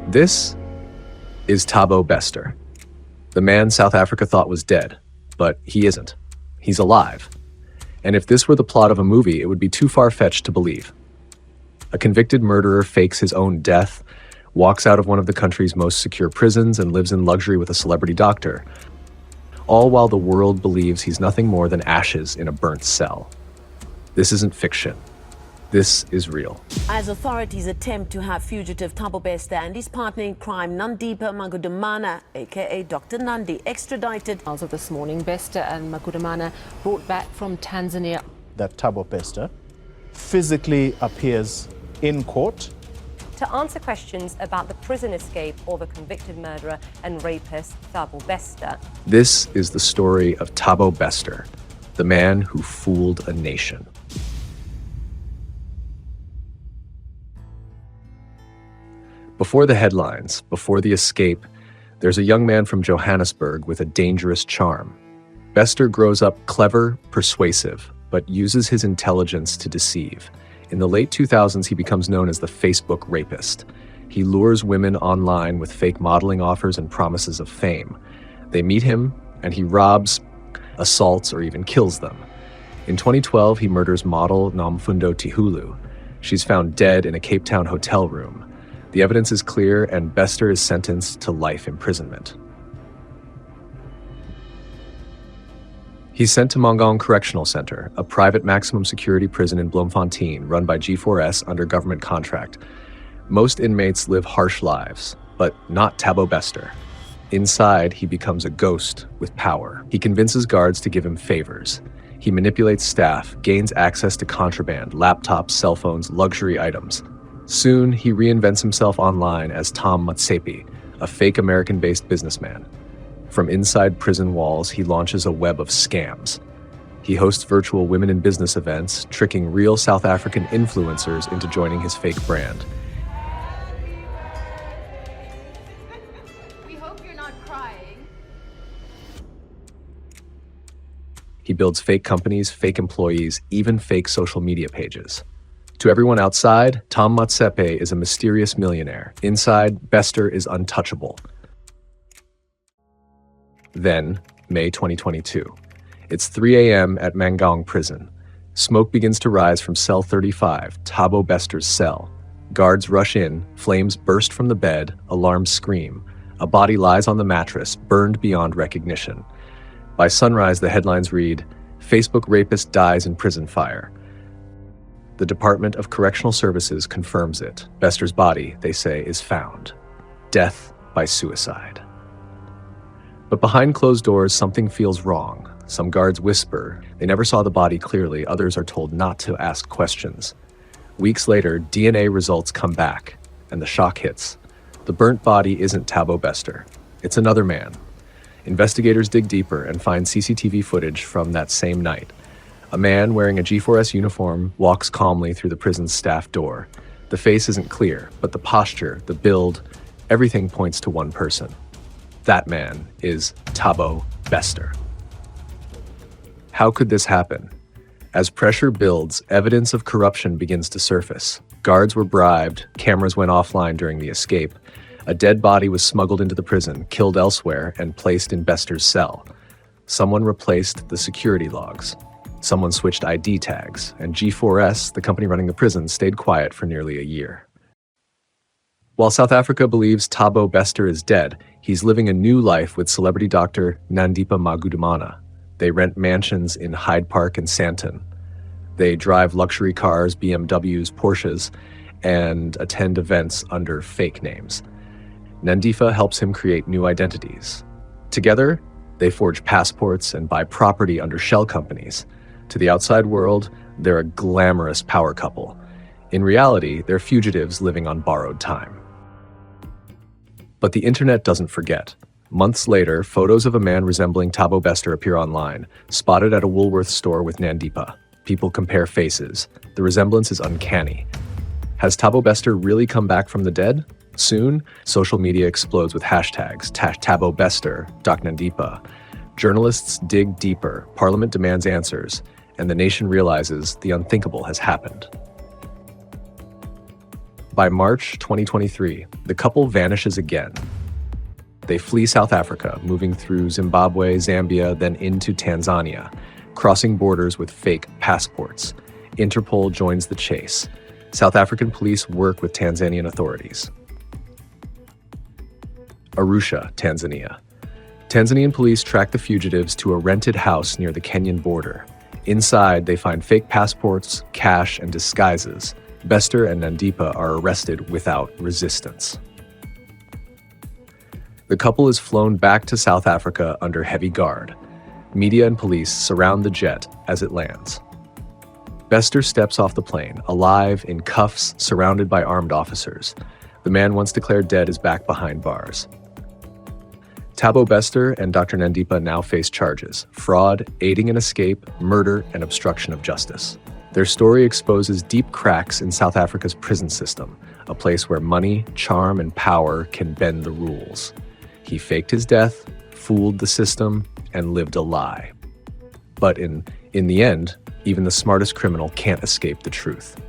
This is Thabo Bester, the man South Africa thought was dead, but he isn't. He's alive. And if this were the plot of a movie, it would be too far-fetched to believe. A convicted murderer fakes his own death, walks out of one of the country's most secure prisons, and lives in luxury with a celebrity doctor, all while the world believes he's nothing more than ashes in a burnt cell. This isn't fiction. This is real. As authorities attempt to have fugitive Thabo Bester and his partner in crime, Nandipha Magudumana, aka Dr. Nandi, extradited. As of this morning, Bester and Magudumana brought back from Tanzania. That Thabo Bester physically appears in court to answer questions about the prison escape of a convicted murderer and rapist, Thabo Bester. This is the story of Thabo Bester, the man who fooled a nation. Before the headlines, before the escape, there's a young man from Johannesburg with a dangerous charm. Bester grows up clever, persuasive, but uses his intelligence to deceive. In the late 2000s, he becomes known as the Facebook rapist. He lures women online with fake modeling offers and promises of fame. They meet him, and he robs, assaults, or even kills them. In 2012, he murders model Nomfundo Tihulu. She's found dead in a Cape Town hotel room. The evidence is clear, and Bester is sentenced to life imprisonment. He's sent to Mangaung Correctional Center, a private maximum security prison in Bloemfontein run by G4S under government contract. Most inmates live harsh lives, but not Thabo Bester. Inside, he becomes a ghost with power. He convinces guards to give him favors. He manipulates staff, gains access to contraband, laptops, cell phones, luxury items. Soon, he reinvents himself online as Tom Matsepe, a fake American-based businessman. From inside prison walls, he launches a web of scams. He hosts virtual women in business events, tricking real South African influencers into joining his fake brand. We hope you're not crying. He builds fake companies, fake employees, even fake social media pages. To everyone outside, Tom Matsepe is a mysterious millionaire. Inside, Bester is untouchable. Then, May 2022. It's 3 a.m. at Mangaung prison. Smoke begins to rise from cell 35, Thabo Bester's cell. Guards rush in, flames burst from the bed, alarms scream. A body lies on the mattress, burned beyond recognition. By sunrise, the headlines read, "Facebook rapist dies in prison fire." The Department of Correctional Services confirms it. Bester's body, they say, is found. Death by suicide. But behind closed doors, something feels wrong. Some guards whisper. They never saw the body clearly. Others are told not to ask questions. Weeks later, DNA results come back, and the shock hits. The burnt body isn't Thabo Bester. It's another man. Investigators dig deeper and find CCTV footage from that same night. A man wearing a G4S uniform walks calmly through the prison's staff door. The face isn't clear, but the posture, the build, everything points to one person. That man is Thabo Bester. How could this happen? As pressure builds, evidence of corruption begins to surface. Guards were bribed, cameras went offline during the escape. A dead body was smuggled into the prison, killed elsewhere, and placed in Bester's cell. Someone replaced the security logs. Someone switched ID tags, and G4S, the company running the prison, stayed quiet for nearly a year. While South Africa believes Thabo Bester is dead, he's living a new life with celebrity doctor Nandipha Magudumana. They rent mansions in Hyde Park and Sandton. They drive luxury cars, BMWs, Porsches, and attend events under fake names. Nandipha helps him create new identities. Together, they forge passports and buy property under shell companies. To the outside world, they're a glamorous power couple. In reality, they're fugitives living on borrowed time. But the internet doesn't forget. Months later, photos of a man resembling Thabo Bester appear online, spotted at a Woolworths store with Nandipha. People compare faces. The resemblance is uncanny. Has Thabo Bester really come back from the dead? Soon, social media explodes with hashtags, Thabo Bester, Doc Nandipha. Journalists dig deeper, Parliament demands answers, and the nation realizes the unthinkable has happened. By March 2023, the couple vanishes again. They flee South Africa, moving through Zimbabwe, Zambia, then into Tanzania, crossing borders with fake passports. Interpol joins the chase. South African police work with Tanzanian authorities. Arusha, Tanzania. Tanzanian police track the fugitives to a rented house near the Kenyan border. Inside, they find fake passports, cash, and disguises. Bester and Nandipa are arrested without resistance. The couple is flown back to South Africa under heavy guard. Media and police surround the jet as it lands. Bester steps off the plane, alive, in cuffs, surrounded by armed officers. The man once declared dead is back behind bars. Thabo Bester and Dr. Nandipa now face charges: fraud, aiding an escape, murder, and obstruction of justice. Their story exposes deep cracks in South Africa's prison system, a place where money, charm, and power can bend the rules. He faked his death, fooled the system, and lived a lie. But in the end, even the smartest criminal can't escape the truth.